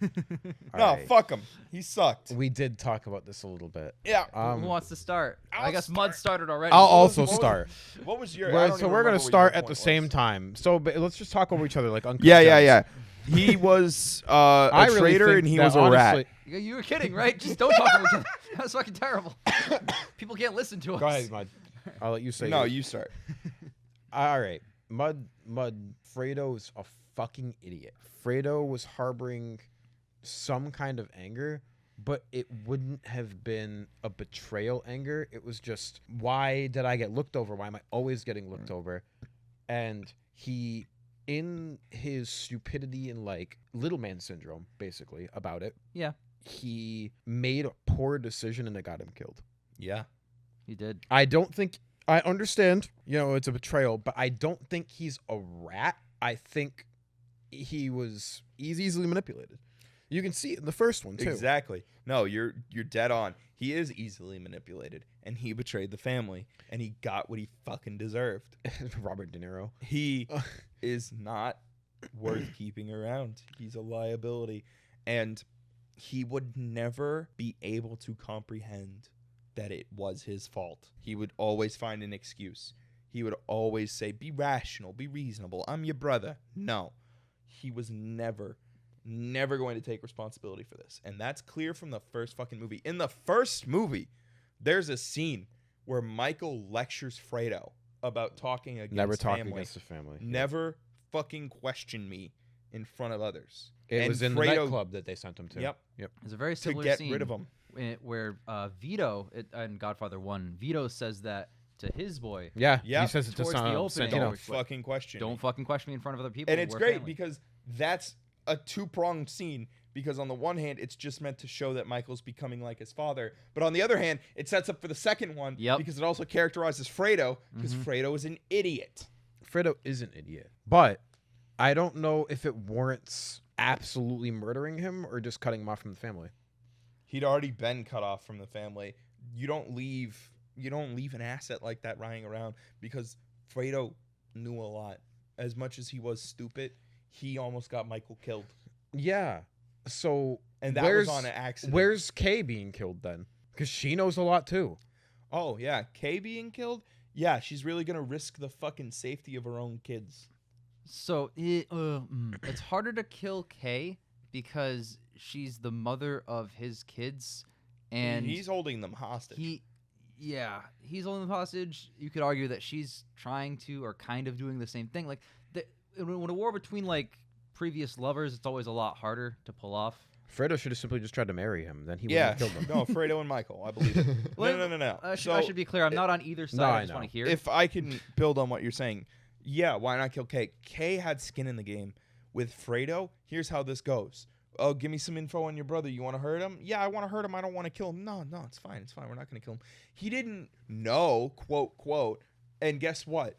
No,
Alright.
fuck him. He sucked.
We did talk about this a little bit.
Yeah.
Who wants to start?
I'll
I guess
start.
Mud started already.
I'll
What was-
also
what was-
start.
What was your? I
We're-
don't
so
even
we're gonna
remember what
start
your
at the
point
same
was.
time. So but let's just talk over each other like uncut
Yeah.
gems.
He was
I
a
really
traitor
think
and he
that
was a rat.
honestly-
You were kidding, right? Just don't talk about each other. That was fucking terrible. People can't listen to us.
Go ahead, Mud. I'll let you say.
No,
yours.
you start.
All right, Mud. Fredo's a fucking idiot. Fredo was harboring some kind of anger, but it wouldn't have been a betrayal anger. It was just, why did I get looked over? Why am I always getting looked over? And he, in his stupidity and like little man syndrome, basically about it.
Yeah.
He made a poor decision and it got him killed.
Yeah.
He did.
I don't think, I understand, it's a betrayal, but I don't think he's a rat. I think he's easily manipulated. You can see it in the first one too.
Exactly. No, you're dead on. He is easily manipulated, and he betrayed the family, and he got what he fucking deserved.
Robert De Niro.
He is not worth keeping around. He's a liability, and he would never be able to comprehend that it was his fault. He would always find an excuse. He would always say, be rational, be reasonable. I'm your brother. No, he was never going to take responsibility for this. And that's clear from the first fucking movie. In the first movie, there's a scene where Michael lectures Fredo about talking against
Never talking
family.
against the family.
Never fucking question me in front of others.
It
And
was in the
Fredo-
nightclub that they sent him to.
Yep.
It's a very
To
similar
get
scene
rid of him.
where Vito in Godfather 1, Vito says that to his boy.
Yeah.
Yeah.
He says it to
Towards the opening.
Santino.
Don't
Which-
fucking question
Don't
me.
fucking question me in front of other people.
And it's
We're
great
family.
because that's a two-pronged scene because on the one hand, it's just meant to show that Michael's becoming like his father. But on the other hand, it sets up for the second one because it also characterizes Fredo because Fredo is an idiot.
Fredo is an idiot. But I don't know if it warrants absolutely murdering him or just cutting him off from the family.
He'd already been cut off from the family. You don't leave an asset like that lying around because Fredo knew a lot. As much as he was stupid, he almost got Michael killed.
Yeah. So
and that was on an accident.
Where's Kay being killed then? Because she knows a lot too.
Oh yeah, Kay being killed? Yeah, she's really gonna risk the fucking safety of her own kids.
So it's harder to kill Kay because she's the mother of his kids, and
he's holding them hostage.
He's holding them hostage. You could argue that she's trying to or kind of doing the same thing. Like when a war between like previous lovers, it's always a lot harder to pull off.
Fredo should have simply just tried to marry him. Then he would have killed him.
No, Fredo and Michael. I believe it. No.
I should be clear. I'm not on either side. I just want to hear.
If I can build on what you're saying, yeah, why not kill Kay? Kay had skin in the game. With Fredo, here's how this goes. Oh, give me some info on your brother. You want to hurt him? Yeah, I want to hurt him. I don't want to kill him. No, it's fine. It's fine. We're not going to kill him. He didn't know, quote. And guess what?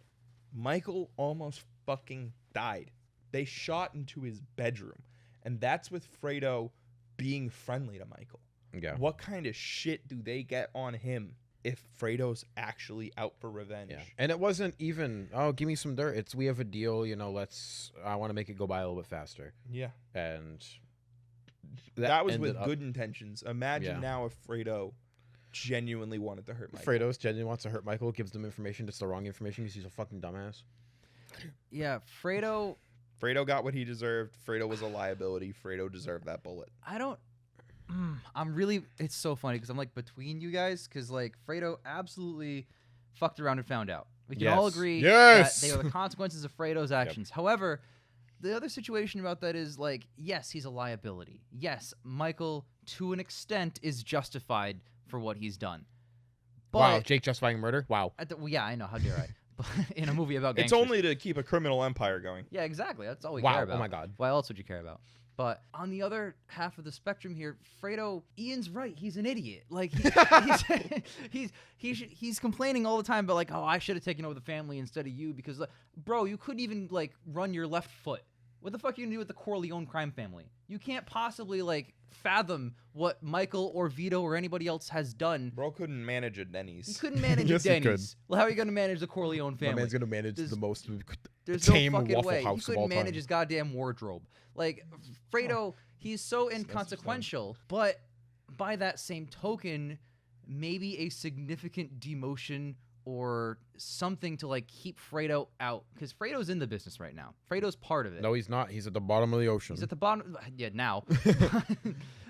Michael almost fucking died. They shot into his bedroom. And that's with Fredo being friendly to Michael.
Yeah.
What kind of shit do they get on him if Fredo's actually out for revenge?
Yeah. And it wasn't even, oh, give me some dirt. It's, we have a deal, I want to make it go by a little bit faster.
Yeah.
And
that was with good intentions. Imagine now if Fredo genuinely wanted to hurt Michael.
Fredo genuinely wants to hurt Michael, gives them information, just the wrong information because he's a fucking dumbass.
Yeah, Fredo
got what he deserved. Fredo was a liability. Fredo deserved that bullet.
It's so funny because I'm like between you guys because like Fredo absolutely fucked around and found out. We can all agree that they are the consequences of Fredo's actions. Yep. However, the other situation about that is like, yes, he's a liability. Yes, Michael, to an extent, is justified for what he's done. But
wow, Jake justifying murder? Wow.
Yeah, I know. How dare I? But in a movie about
gangsters. It's only to keep a criminal empire going.
Yeah, exactly. That's all we care about.
Oh my God.
Why else would you care about? But on the other half of the spectrum here, Ian's right. He's an idiot. Like he's complaining all the time about like, oh, I should have taken over the family instead of you because, bro, you couldn't even like run your left foot. What the fuck are you gonna do with the Corleone crime family? You can't possibly like fathom what Michael or Vito or anybody else has done.
Bro couldn't manage a Denny's.
He couldn't manage a Denny's. Well, how are you gonna manage the Corleone family?
My man's gonna manage the most
tame no fucking
Waffle
way.
House
He couldn't manage his goddamn wardrobe. Like Fredo, he's so inconsequential. But by that same token, maybe a significant demotion or something to like keep Fredo out because Fredo's in the business right now. Fredo's part of it.
No, he's not. He's at the bottom of the ocean.
He's at the bottom. Yeah, now.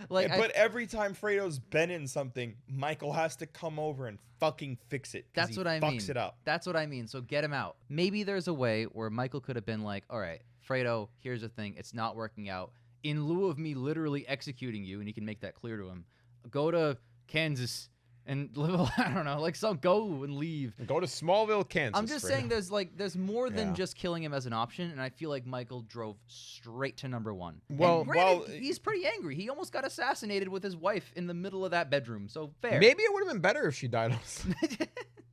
But every time Fredo's been in something, Michael has to come over and fucking fix it.
That's what I mean.
Fucks it up.
That's what I mean. So get him out. Maybe there's a way where Michael could have been like, all right, Fredo, here's the thing. It's not working out. In lieu of me literally executing you, and he can make that clear to him, go to Kansas and live, I don't know, like go and leave.
Go to Smallville, Kansas.
I'm just saying there's more than just killing him as an option, and I feel like Michael drove straight to number one.
Well,
he's pretty angry. He almost got assassinated with his wife in the middle of that bedroom, so fair.
Maybe it would have been better if she died.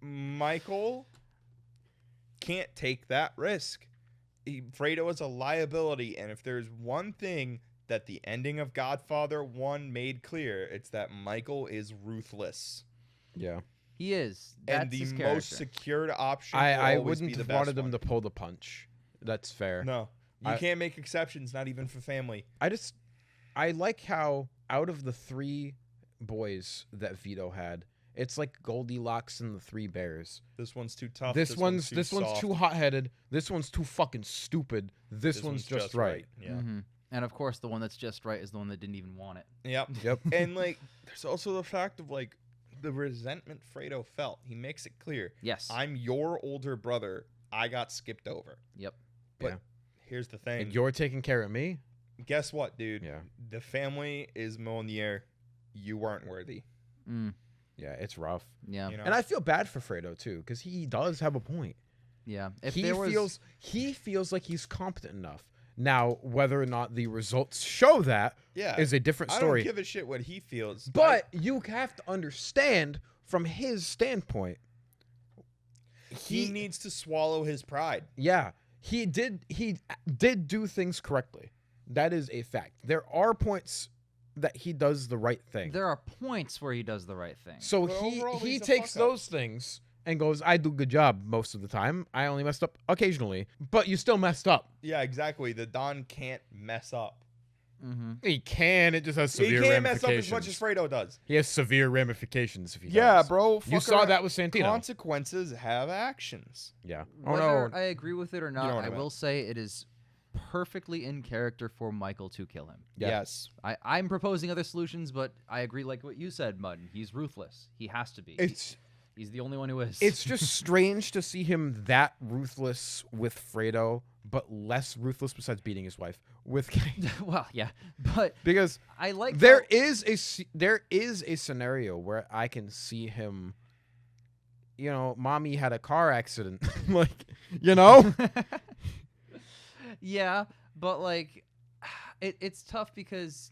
Michael can't take that risk. Fredo is a liability, and if there's one thing that the ending of Godfather 1 made clear, it's that Michael is ruthless.
Yeah.
He is. That's
and the
his
most secured option
I wouldn't have wanted him to pull the punch. That's fair.
No. You can't make exceptions, not even for family.
I like how out of the 3 boys that Vito had, it's like Goldilocks and the 3 bears.
This one's too tough.
This one's too hot-headed. This one's too fucking stupid. This one's just right.
Yeah.
Mm-hmm. And of course, the one that's just right is the one that didn't even want it.
Yep. And like, there's also the fact of like the resentment Fredo felt. He makes it clear.
Yes.
I'm your older brother. I got skipped over.
Yep.
But here's the thing.
And you're taking care of me?
Guess what, dude?
Yeah.
The family is Monier. You weren't worthy.
Mm.
Yeah, it's rough.
Yeah.
You know?
And I feel bad for Fredo too, because he does have a point.
Yeah.
He feels like he's competent enough. Now, whether or not the results show that is a different
I
story.
don't give a shit what he feels.
But you have to understand from his standpoint.
He needs to swallow his pride.
Yeah, he did do things correctly. That is a fact. There are points that he does the right thing.
There are points where he does the right thing.
So
But overall,
he
he's a
takes
fuck-up.
those things and goes, I do a good job most of the time. I only messed up occasionally, but you still messed up.
Yeah, exactly. The Don can't mess up.
Mm-hmm.
He can. It just has
He
severe
can't mess up
ramifications.
as much as Fredo does.
He has severe ramifications if he
Yeah,
does.
bro.
You saw that with Santino.
Consequences have actions.
Yeah. Oh
Whether
no.
I agree with it or
know
not,
what
I
I meant.
will say it is perfectly in character for Michael to kill him.
Yeah.
Yes.
I'm proposing other solutions, but I agree like what you said, Mud. He's ruthless. He has to be. He's the only one who is.
It's just strange to see him that ruthless with Fredo, but less ruthless besides beating his wife with Kate.
well, yeah, but
Because
I like
there
how-
is a scenario where I can see him. You know, mommy had a car accident, like, you know.
Yeah, but like, it's tough because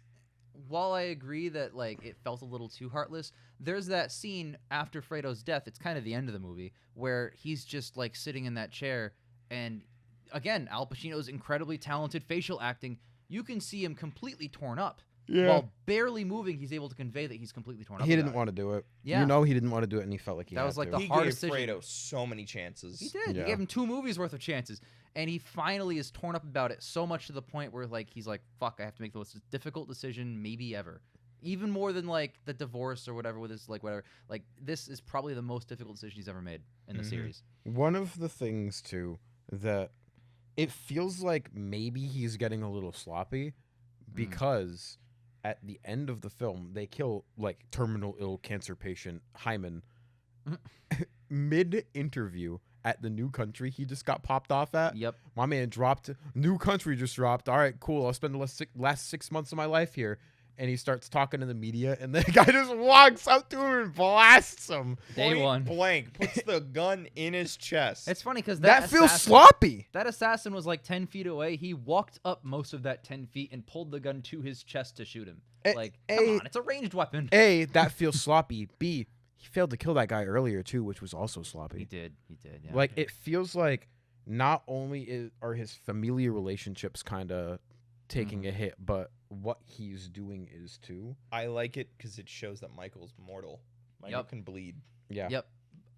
while I agree that like it felt a little too heartless, there's that scene after Fredo's death. It's kind of the end of the movie where he's just like sitting in that chair, and again, Al Pacino's incredibly talented facial acting. You can see him completely torn up. While barely moving, he's able to convey that he's completely torn up.
He
about
didn't
it.
want to do it.
Yeah.
You know, he didn't want to do it, and he felt like he
That
had
was like
to.
the
He
hard
gave
decision.
Fredo so many chances.
He did.
Yeah.
He gave him 2 movies worth of chances, and he finally is torn up about it so much to the point where like he's like, "Fuck, I have to make the most difficult decision maybe ever." Even more than like the divorce or whatever with his like whatever. Like this is probably the most difficult decision he's ever made in the series.
One of the things too that it feels like maybe he's getting a little sloppy because at the end of the film they kill like terminal ill cancer patient Hyman mid interview at the new country he just got popped off at.
Yep.
My man dropped new country just dropped. All right, cool. I'll spend the last 6 months of my life here. And he starts talking to the media, and the guy just walks up to him and blasts him.
Day
Point
one.
blank puts the gun in his chest.
It's funny because
That feels sloppy.
That assassin was like 10 feet away. He walked up most of that 10 feet and pulled the gun to his chest to shoot him. Like, come on, it's a ranged weapon.
A, that feels sloppy. B, he failed to kill that guy earlier too, which was also sloppy.
He did. Yeah.
Like it feels like not only are his familiar relationships kind of taking a hit, but what he's doing is too.
I like it because it shows that Michael's mortal. Michael can bleed.
Yeah.
Yep.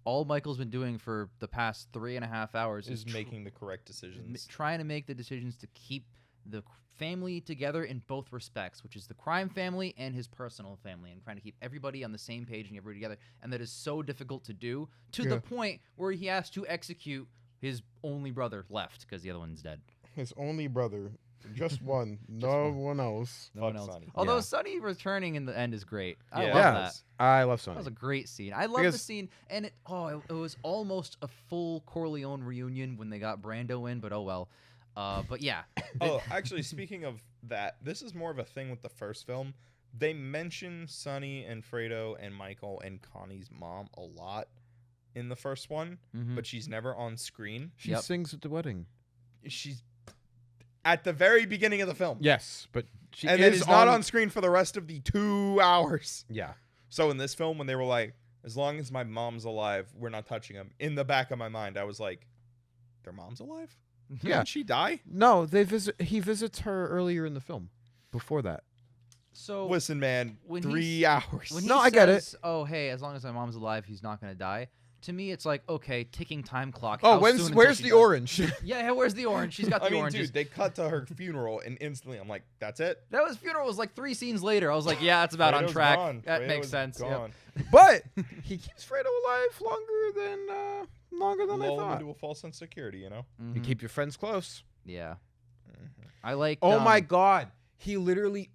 All Michael's been doing for the past 3.5 hours
Is making the correct decisions.
trying to make the decisions to keep the family together in both respects, which is the crime family and his personal family, and trying to keep everybody on the same page and everybody together. And that is so difficult to do to the point where he has to execute his only brother left because the other one's dead.
His only brother. Just one. No one else.
No one
Fuck
else.
Sonny.
Although
Yeah.
Sonny returning in the end is great. I
Yeah.
love that.
I love
That
Sonny.
was a great scene. I love the
Because-
scene, and it was almost a full Corleone reunion when they got Brando in, but oh well. But yeah,
Oh, actually, speaking of that, this is more of a thing with the first film. They mention Sonny and Fredo and Michael and Connie's mom a lot in the first one, but she's never on screen.
She
Yep.
sings at the wedding.
She's at the very beginning of the film.
Yes, but she
And then
is
it's not on screen for the rest of the 2 hours.
Yeah.
So in this film, when they were like, as long as my mom's alive, we're not touching him. In the back of my mind, I was like, their mom's alive?
Yeah.
Didn't she die?
No, he visits her earlier in the film. Before that.
so
Listen, man,
when
3 hours.
when he
No, I get it.
says, "Oh, hey, as long as my mom's alive, he's not gonna die." To me, it's like, okay, ticking time clock.
Oh,
How soon until
where's
she
the
dies?
orange?
Yeah, where's the orange? She's got the
I mean,
oranges.
dude, they cut to her funeral, and instantly I'm like, that's it?
That funeral was like 3 scenes later. I was like, yeah, that's about on
Fredo's
track.
gone.
That
Fredo
makes
is
sense. Yep.
Gone.
But he keeps Fredo alive longer than I
Lull him
thought.
into a false sense of security, you know?
You keep your friends close.
Yeah, I like.
Oh my god. He literally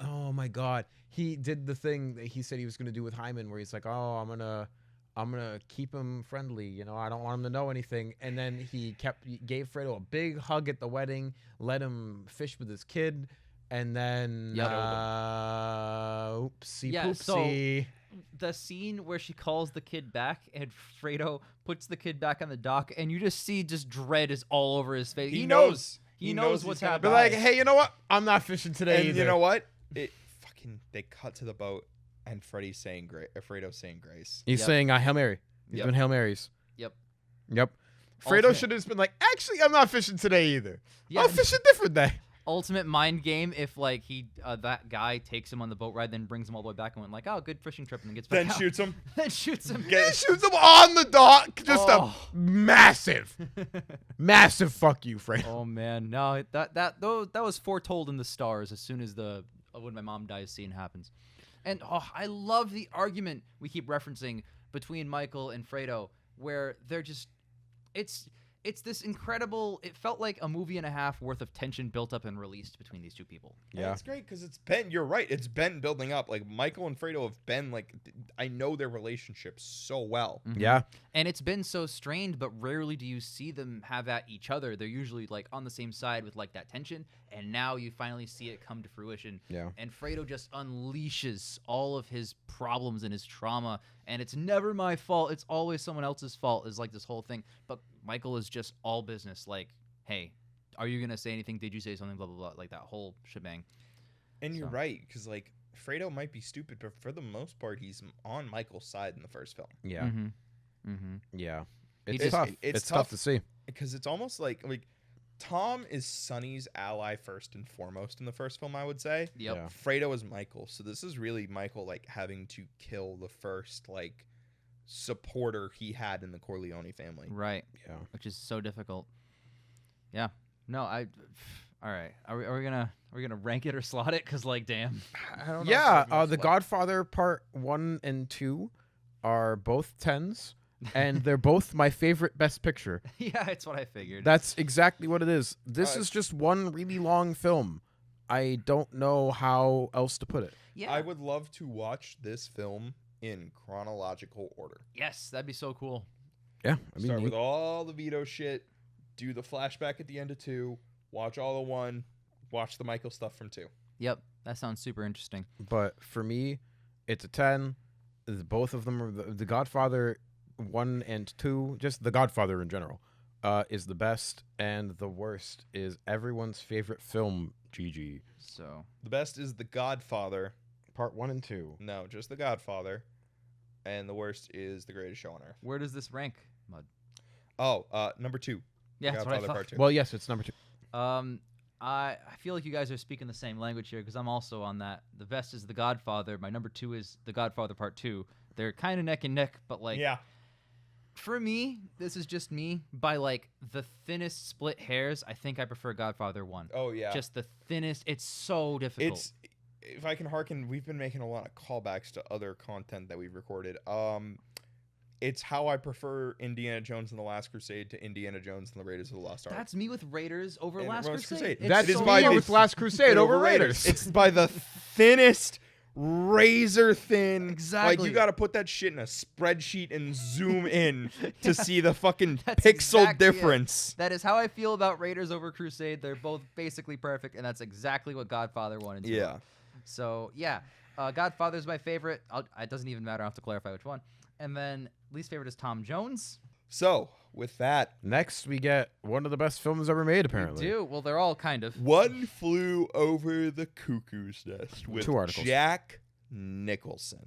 he did the thing that he said he was going to do with Hyman where he's like, "Oh, I'm going to keep him friendly, you know. I don't want him to know anything." And then he gave Fredo a big hug at the wedding, let him fish with his kid, and then
Yep.
oopsie
Yeah,
poopsie.
The scene where she calls the kid back and Fredo puts the kid back on the dock, and you just see just dread is all over his face.
He knows.
He knows what's
he's gonna
Be
happening.
like,
die.
hey, you know what? I'm not fishing today
And
either.
you know what? They cut to the boat, and Fredo's saying grace.
He's
Yep.
saying Hail Mary. He's
Yep.
been Hail Marys.
Yep.
Yep. Fredo
Ultimate-
should have just been like, actually, I'm not fishing today either.
Yeah.
I'll fish a different day.
Ultimate mind game if like he that guy takes him on the boat ride, then brings him all the way back and went like, oh, good fishing trip, and then gets back
Then
out.
shoots him.
Then shoots him.
He shoots him on the dock. Just
Oh.
a massive fuck you, Fredo.
Oh man, no, that was foretold in the stars as soon as the when my mom dies scene happens. And I love the argument we keep referencing between Michael and Fredo, where they're just it's this incredible. It felt like a movie and a half worth of tension built up and released between these two people.
And
Yeah.
it's great because it's been. You're right. It's been building up. Like Michael and Fredo have been like. I know their relationship so well.
Mhm.
Yeah.
And it's been so strained, but rarely do you see them have at each other. They're usually like on the same side with like that tension, and now you finally see it come to fruition.
Yeah.
And Fredo just unleashes all of his problems and his trauma, and it's never my fault. It's always someone else's fault. Is like this whole thing. But Michael is just all business. Like, hey, are you gonna say anything? Did you say something? Blah blah blah. Like that whole shebang.
And you're
So.
right because like Fredo might be stupid, but for the most part, he's on Michael's side in the first film.
Yeah.
Mm-hmm. Mm-hmm.
Yeah.
He
It's
just-
tough.
it's
It's tough
tough.
to see.
Because it's almost like Tom is Sonny's ally first and foremost in the first film, I would say.
Yep.
Yeah.
Fredo is Michael, so this is really Michael like having to kill the first like supporter he had in the Corleone family.
Right.
Yeah.
Which is so difficult. Yeah. No, all right. Are we gonna rank it or slot it? Cause like, damn.
I don't know.
Yeah. The Godfather Part 1 and 2 are both 10s, and they're both my favorite Best Picture.
Yeah, it's what I figured.
That's exactly what it is. This
Uh,
is just one really long film. I don't know how else to put it.
yeah.
I would love to watch this film in chronological order.
Yes, that'd be so cool.
Yeah. I
Start
mean,
with all the Vito shit, do the flashback at the end of 2, watch all the 1, watch the Michael stuff from 2.
Yep, that sounds super interesting.
but for me, it's a 10. Both of them are the Godfather 1 and 2, just the Godfather in general, is the best, and the worst is everyone's favorite film, GG.
So
The best is The Godfather.
Part 1 and 2.
No, just The Godfather. And the worst is The Greatest Show on Earth.
where does this rank, Mud?
Oh, number 2.
Yeah, that's what I
Godfather
thought.
Part 2.
Well, yes, it's number 2.
I feel like you guys are speaking the same language here because I'm also on that. The best is The Godfather. My number 2 is The Godfather Part 2. They're kind of neck and neck, but like
yeah.
for me, this is just me. By like the thinnest split hairs, I think I prefer Godfather 1.
Oh, yeah.
Just the thinnest. It's so difficult.
It's, if I can hearken, we've been making a lot of callbacks to other content that we've recorded. It's how I prefer Indiana Jones and the Last Crusade to Indiana Jones and the Raiders of the Lost Ark.
That's me with Raiders over
And
Last
Last
Crusade.
Crusade.
It's
That is
so
by
weird.
with Last Crusade over Raiders.
It's by the thinnest, razor thin.
Exactly.
Like you got to put that shit in a spreadsheet and zoom in to see the fucking
That's
pixel
exactly it.
difference.
That is how I feel about Raiders over Crusade. They're both basically perfect, and that's exactly what Godfather 1 and 2
Yeah.
are. So, yeah. Godfather's my favorite. It doesn't even matter. I'll have to clarify which one. And then least favorite is Tom Jones.
So with that,
Next, we get one of the best films ever made, apparently.
We do. Well, they're all kind of.
One Flew Over the Cuckoo's Nest with
Two articles.
Jack Nicholson.